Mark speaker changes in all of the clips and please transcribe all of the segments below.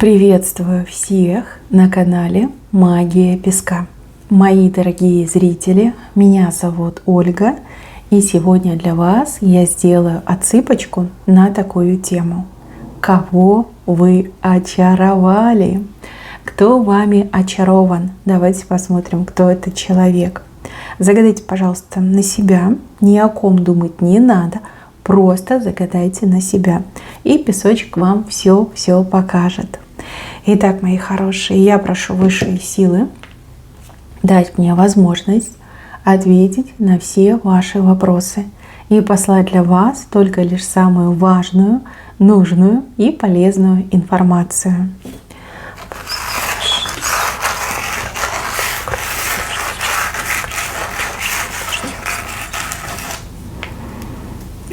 Speaker 1: Приветствую всех на канале Магия Песка. Мои дорогие зрители, меня зовут Ольга, и сегодня для вас я сделаю отсыпочку на такую тему. Кого вы очаровали? Кто вами очарован? Давайте посмотрим, кто этот человек. Загадайте, пожалуйста, на себя, ни о ком думать не надо. Просто загадайте на себя, и песочек вам все покажет. Итак, мои хорошие, я прошу высшие силы дать мне возможность ответить на все ваши вопросы и послать для вас только лишь самую важную, нужную и полезную информацию.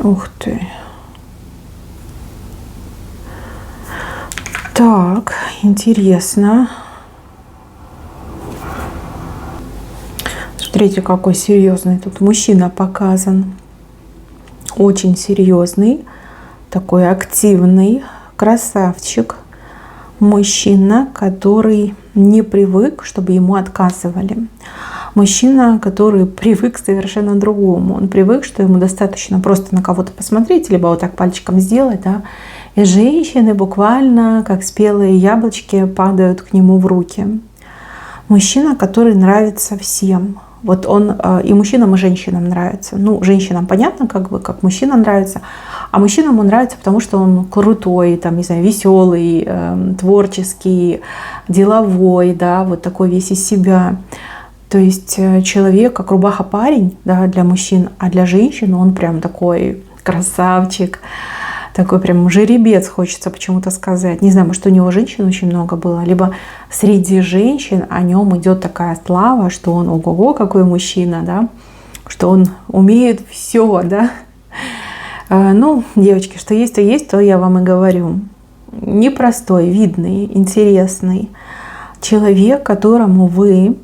Speaker 1: Ух ты! Так, интересно. Смотрите, какой серьезный тут мужчина показан. Очень серьезный, такой активный, красавчик. Мужчина, который не привык, чтобы ему отказывали. Мужчина, который привык к совершенно другому. Он привык, что ему достаточно просто на кого-то посмотреть, либо вот так пальчиком сделать, да, и женщины буквально, как спелые яблочки, падают к нему в руки. Мужчина, который нравится всем. Вот он и мужчинам, и женщинам нравится. Ну, женщинам понятно, как мужчинам нравится, а мужчинам он нравится, потому что он крутой, там, не знаю, веселый, творческий, деловой, да, вот такой весь из себя. То есть человек, как рубаха парень, да, для мужчин, а для женщин он прям такой красавчик, такой прям жеребец, хочется почему-то сказать. Не знаю, может, у него женщин очень много было, либо среди женщин о нем идет такая слава, что он ого-го, какой мужчина, да, что он умеет все, да. Ну, девочки, что есть, то я вам и говорю. Непростой, видный, интересный человек, которому вы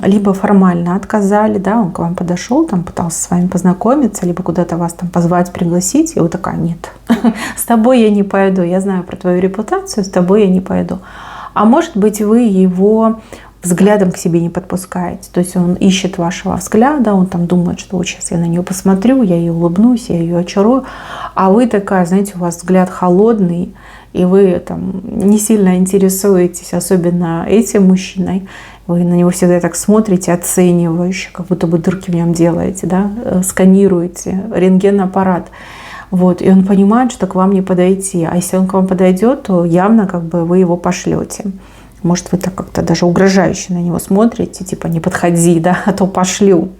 Speaker 1: либо формально отказали, да, он к вам подошел, там пытался с вами познакомиться, либо куда-то вас там позвать, пригласить, и вы такая: нет, с тобой я не пойду, я знаю про твою репутацию, с тобой я не пойду. А может быть, вы его взглядом к себе не подпускаете, то есть он ищет вашего взгляда, он там думает, что вот сейчас я на нее посмотрю, я ей улыбнусь, я ее очарую, а вы такая, знаете, у вас взгляд холодный, и вы там не сильно интересуетесь, особенно этим мужчиной. Вы на него всегда так смотрите, оценивающе, как будто бы дырки в нем делаете, да? Сканируете, рентген-аппарат. Вот. И он понимает, что к вам не подойти. А если он к вам подойдет, то явно как бы вы его пошлете. Может, вы так как-то даже угрожающе на него смотрите, типа не подходи, да, а то пошлю.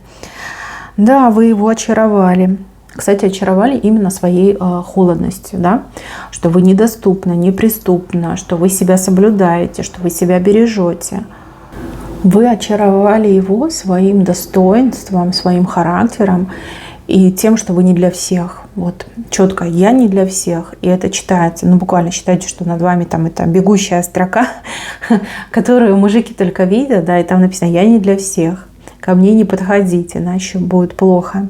Speaker 1: Да, вы его очаровали. Кстати, очаровали именно своей холодностью, да? Что вы недоступны, неприступны, что вы себя соблюдаете, что вы себя бережете. Вы очаровали его своим достоинством, своим характером и тем, что вы не для всех. Вот четко: я не для всех. И это читается. Ну, буквально считайте, что над вами там это бегущая строка, которую мужики только видят, да, и там написано: я не для всех. Ко мне не подходите, иначе будет плохо.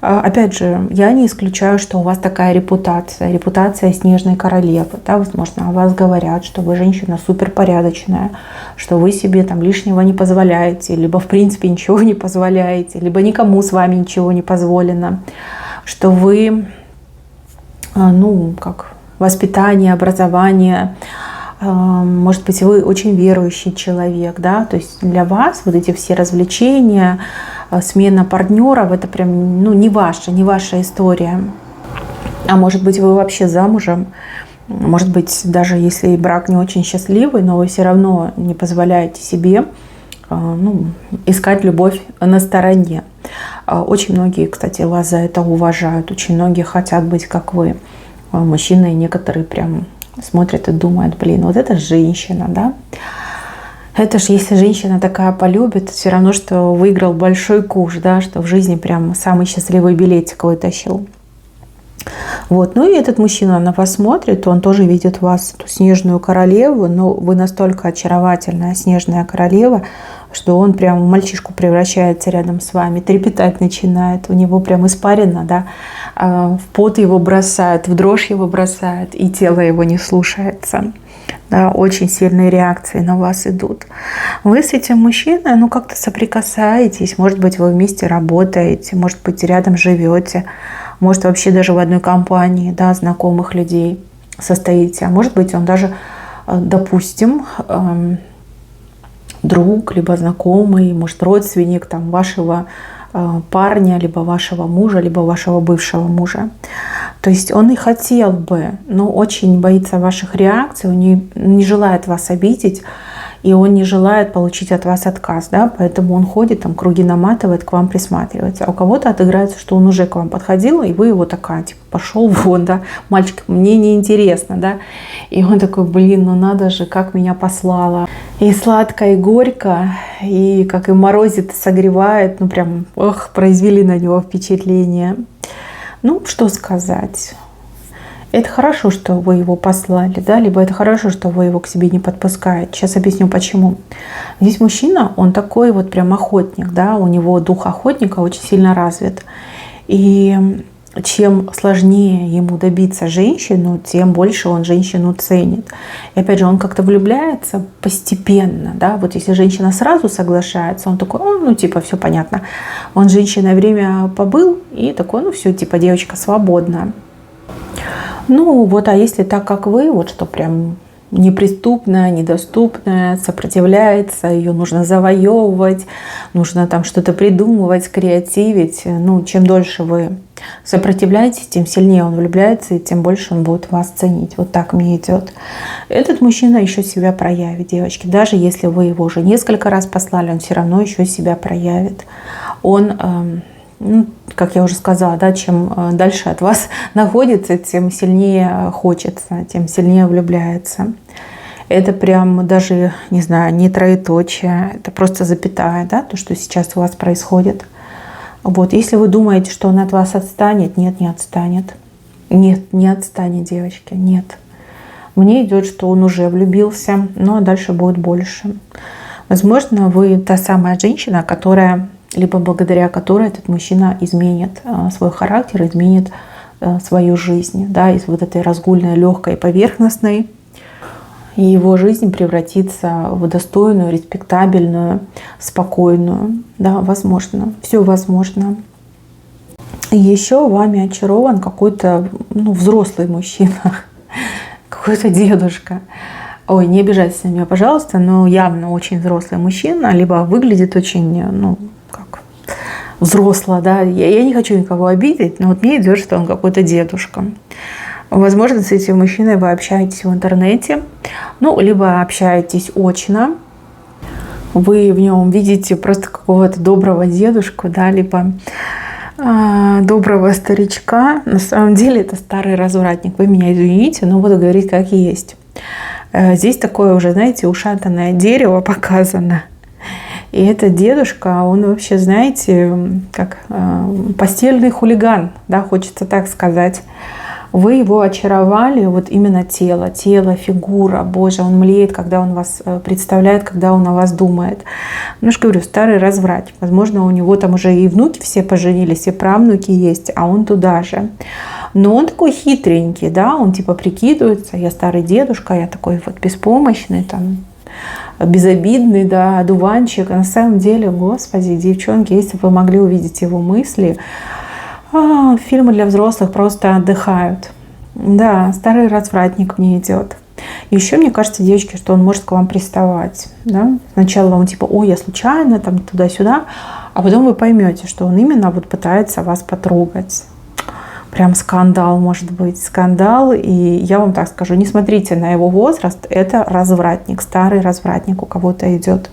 Speaker 1: Опять же, я не исключаю, что у вас такая репутация снежной королевы. Да, возможно, о вас говорят, что вы женщина суперпорядочная, что вы себе там лишнего не позволяете, либо в принципе ничего не позволяете, либо никому с вами ничего не позволено, что вы, ну, как воспитание, образование, может быть, вы очень верующий человек, да, то есть для вас вот эти все развлечения, смена партнеров, это прям, ну, не ваша история. А может быть, вы вообще замужем, может быть, даже если брак не очень счастливый, но вы все равно не позволяете себе, ну, искать любовь на стороне. Очень многие, кстати, вас за это уважают, очень многие хотят быть как вы. Мужчины некоторые прям смотрят и думают: блин, вот это женщина, да? Это ж, если женщина такая полюбит, все равно, что выиграл большой куш, да, что в жизни прям самый счастливый билетик вытащил. Вот. Ну и этот мужчина на вас смотрит, он тоже видит в вас эту снежную королеву, но вы настолько очаровательная снежная королева, что он прям в мальчишку превращается рядом с вами, трепетать начинает, у него прям испарина, да, в пот его бросает, в дрожь его бросает, и тело его не слушается. Да, очень сильные реакции на вас идут. Вы с этим мужчиной, ну, как-то соприкасаетесь, может быть, вы вместе работаете, может быть, рядом живете, может, вообще даже в одной компании, да, знакомых людей состоите, а может быть, он даже, допустим, друг, либо знакомый, может, родственник там, вашего парня, либо вашего мужа, либо вашего бывшего мужа. То есть он и хотел бы, но очень боится ваших реакций, он не желает вас обидеть, и он не желает получить от вас отказ, да, поэтому он ходит, там, круги наматывает, к вам присматривается. А у кого-то отыграется, что он уже к вам подходил, и вы его такая, типа, пошел вон, да, мальчик, мне не интересно, да. И он такой, блин, ну надо же, как меня послала. И сладко, и горько, и как и морозит, согревает, ну прям, ох, произвели на него впечатление. Ну, что сказать. Это хорошо, что вы его послали, да, либо это хорошо, что вы его к себе не подпускаете. Сейчас объясню, почему. Здесь мужчина, он такой вот прям охотник, да, у него дух охотника очень сильно развит. И чем сложнее ему добиться женщину, тем больше он женщину ценит. И опять же, он как-то влюбляется постепенно, да, вот если женщина сразу соглашается, он такой, ну, типа, все понятно. Он с женщиной время побыл и такой, ну, все, типа, девочка свободна. Ну вот, а если так, как вы, вот что прям неприступная, недоступная, сопротивляется, ее нужно завоевывать, нужно там что-то придумывать, креативить. Ну, чем дольше вы сопротивляетесь, тем сильнее он влюбляется, и тем больше он будет вас ценить. Вот так мне идет. Этот мужчина еще себя проявит, девочки. Даже если вы его уже несколько раз послали, он все равно еще себя проявит. Он... Ну, как я уже сказала, да, чем дальше от вас находится, тем сильнее хочется, тем сильнее влюбляется. Это прям даже, не знаю, не троеточие, это просто запятая, да, то, что сейчас у вас происходит. Вот, если вы думаете, что он от вас отстанет, нет, не отстанет. Нет, не отстанет, девочки, нет. Мне идет, что он уже влюбился, ну а дальше будет больше. Возможно, вы та самая женщина, которая... либо благодаря которой этот мужчина изменит свой характер, изменит свою жизнь, да, из вот этой разгульной, легкой, поверхностной, и его жизнь превратится в достойную, респектабельную, спокойную, да, возможно, все возможно. И еще вами очарован какой-то, ну, взрослый мужчина, какой-то дедушка. Ой, не обижайтесь на меня, пожалуйста, но явно очень взрослый мужчина, либо выглядит очень, ну, взросло, да, я не хочу никого обидеть, но вот мне идет, что он какой-то дедушка. Возможно, с этим мужчиной вы общаетесь в интернете, ну, либо общаетесь очно, вы в нем видите просто какого-то доброго дедушку, да, либо доброго старичка. На самом деле это старый развратник, вы меня извините, но буду говорить как есть. Здесь такое уже, знаете, ушатанное дерево показано. И этот дедушка, он вообще, знаете, как постельный хулиган, да, хочется так сказать. Вы его очаровали, вот именно тело, фигура, боже, он млеет, когда он вас представляет, когда он о вас думает. Ну, я же говорю, старый развратник. Возможно, у него там уже и внуки все поженились, и правнуки есть, а он туда же. Но он такой хитренький, да, он типа прикидывается, я старый дедушка, я такой вот беспомощный, там, безобидный, да, одуванчик. А на самом деле, господи, девчонки, если бы вы могли увидеть его мысли, фильмы для взрослых просто отдыхают. Да, старый развратник мне идет. Еще мне кажется, девочки, что он может к вам приставать. Да? Сначала он типа, ой, я случайно, там туда-сюда, а потом вы поймете, что он именно вот пытается вас потрогать. Прям скандал может быть, скандал. И я вам так скажу, не смотрите на его возраст, это развратник, старый развратник у кого-то идет.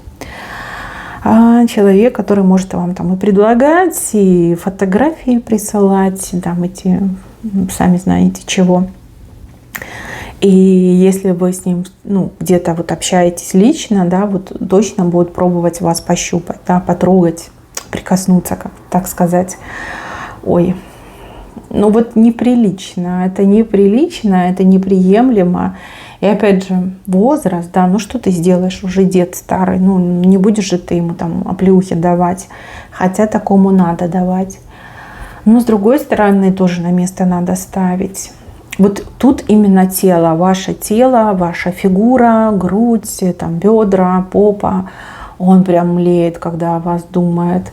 Speaker 1: Человек, который может вам там и предлагать, и фотографии присылать, там эти, сами знаете чего. И если вы с ним, ну, где-то вот общаетесь лично, да, вот точно будет пробовать вас пощупать, да, потрогать, прикоснуться, как так сказать. Ой, ну вот неприлично, это неприемлемо. И опять же, возраст, да, ну что ты сделаешь, уже дед старый, ну не будешь же ты ему там оплеухи давать, хотя такому надо давать. Но с другой стороны, тоже на место надо ставить. Вот тут именно тело, ваше тело, ваша фигура, грудь, там, бедра, попа, он прям млеет, когда о вас думает.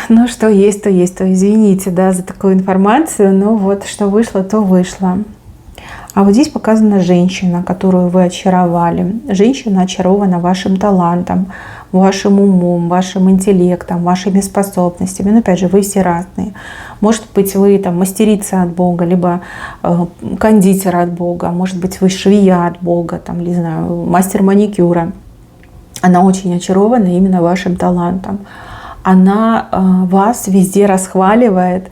Speaker 1: Ну, что есть, то есть, то извините, да, за такую информацию, но вот что вышло, то вышло. А вот здесь показана женщина, которую вы очаровали. Женщина очарована вашим талантом, вашим умом, вашим интеллектом, вашими способностями. Но опять же, вы все разные. Может быть, вы там мастерица от Бога, либо кондитер от Бога, может быть, вы швея от Бога, там, не знаю, мастер маникюра. Она очень очарована именно вашим талантом. Она вас везде расхваливает,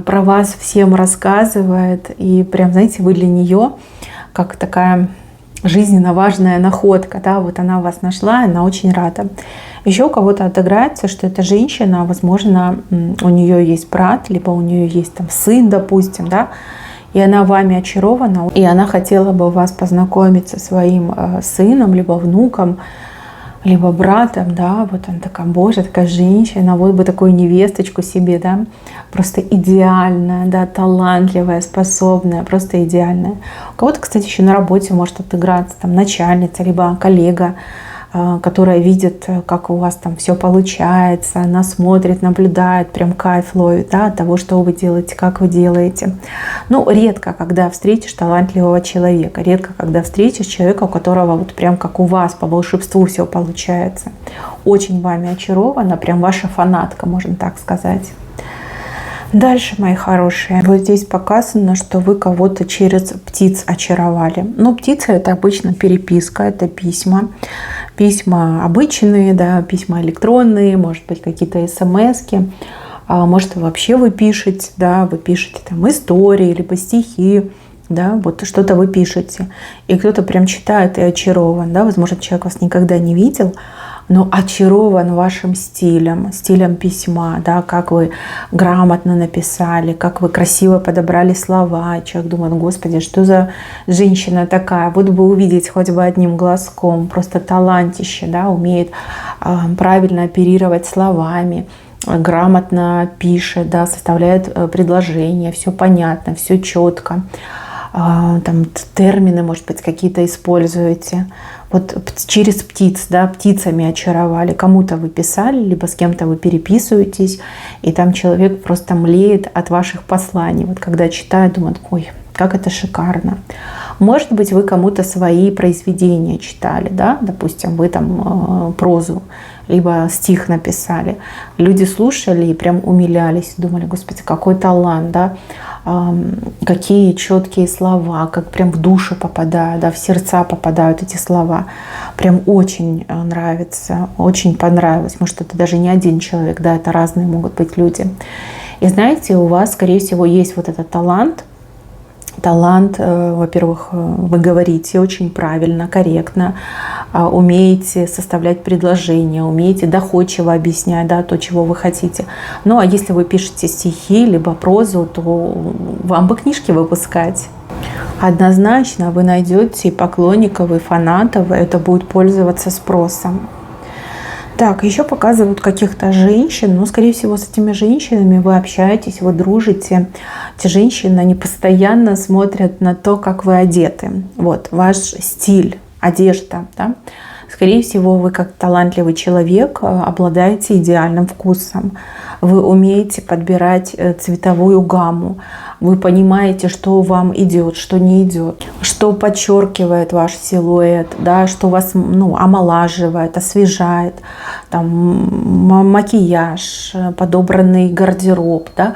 Speaker 1: про вас всем рассказывает. И прям, знаете, вы для нее как такая жизненно важная находка. Да? Вот она вас нашла, она очень рада. Еще у кого-то отыграется, что эта женщина, возможно, у нее есть брат, либо у нее есть там сын, допустим, да, и она вами очарована, и она хотела бы вас познакомить со своим сыном, либо внуком, либо братом, да, вот она такая, боже, такая женщина, вот бы такую невесточку себе, да, просто идеальная, да, талантливая, способная, просто идеальная. У кого-то, кстати, еще на работе может отыграться там начальница, либо коллега, которая видит, как у вас там все получается, она смотрит, наблюдает, прям кайф ловит, да, от того, что вы делаете, как вы делаете. Ну, редко, когда встретишь талантливого человека, редко, когда встретишь человека, у которого вот прям как у вас по волшебству все получается. Очень вами очарована, прям ваша фанатка, можно так сказать. Дальше, мои хорошие, вот здесь показано, что вы кого-то через птиц очаровали. Ну, птица — это обычно переписка, это письма. Письма обычные, да, письма электронные, может быть, какие-то смски. Может, вообще вы пишете, да, вы пишете там истории, либо стихи, да, вот что-то вы пишете. И кто-то прям читает и очарован, да, возможно, человек вас никогда не видел, но очарован вашим стилем, стилем письма, да, как вы грамотно написали, как вы красиво подобрали слова. И человек думает, господи, что за женщина такая, вот бы увидеть хоть бы одним глазком, просто талантище, да, умеет правильно оперировать словами, грамотно пишет, да, составляет предложения, все понятно, все четко. Там термины, может быть, какие-то используете. Вот через птиц, да, птицами очаровали. Кому-то вы писали, либо с кем-то вы переписываетесь, и там человек просто млеет от ваших посланий. Вот когда читает, думает, ой, как это шикарно. Может быть, вы кому-то свои произведения читали, да, допустим, вы там прозу, либо стих написали. Люди слушали и прям умилялись, думали, господи, какой талант, да, какие четкие слова, как прям в душу попадают, да, в сердца попадают эти слова. Прям очень нравится, очень понравилось. Может, это даже не один человек, да, это разные могут быть люди. И знаете, у вас, скорее всего, есть вот этот талант. Талант, во-первых, вы говорите очень правильно, корректно, умеете составлять предложения, умеете доходчиво объяснять, да, то, чего вы хотите. Ну, а если вы пишете стихи, либо прозу, то вам бы книжки выпускать. Однозначно вы найдете и поклонников, и фанатов, и это будет пользоваться спросом. Так, еще показывают каких-то женщин, но, скорее всего, с этими женщинами вы общаетесь, вы дружите. Эти женщины, они постоянно смотрят на то, как вы одеты. Вот, ваш стиль, одежда, да. Скорее всего, вы как талантливый человек обладаете идеальным вкусом. Вы умеете подбирать цветовую гамму. Вы понимаете, что вам идет, что не идет, что подчеркивает ваш силуэт, да, что вас, ну, омолаживает, освежает, там, макияж, подобранный гардероб, да.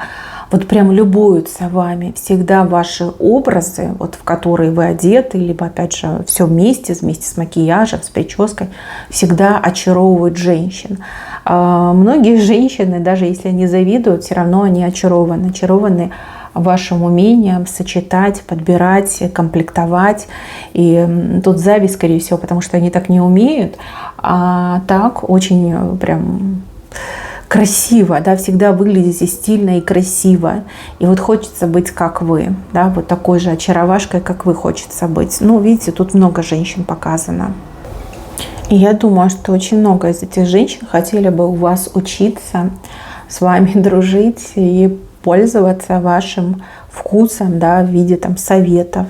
Speaker 1: Вот прям любуются вами. Всегда ваши образы, вот в которые вы одеты, либо, опять же, все вместе с макияжем, с прической, всегда очаровывают женщин. Многие женщины, даже если они завидуют, все равно они очарованы вашим умением сочетать, подбирать, комплектовать. И тут зависть, скорее всего, потому что они так не умеют, а так очень прям красиво, да, всегда выглядите стильно и красиво. И вот хочется быть как вы, да, вот такой же очаровашкой, как вы, хочется быть. Ну, видите, тут много женщин показано. И я думаю, что очень много из этих женщин хотели бы у вас учиться, с вами дружить и пользоваться вашим вкусом, да, в виде там советов.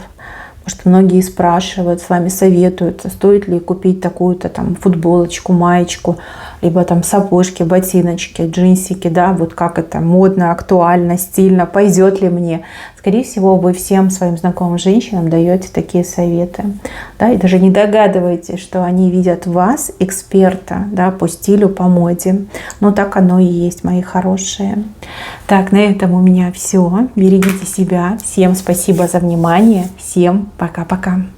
Speaker 1: Потому что многие спрашивают, с вами советуются, стоит ли купить такую-то там футболочку, маечку, либо там сапожки, ботиночки, джинсики, да, вот как это модно, актуально, стильно, пойдет ли мне. Скорее всего, вы всем своим знакомым женщинам даете такие советы, да, и даже не догадываетесь, что они видят в вас эксперта, да, по стилю, по моде. Но так оно и есть, мои хорошие. Так, на этом у меня все. Берегите себя. Всем спасибо за внимание. Всем пока-пока.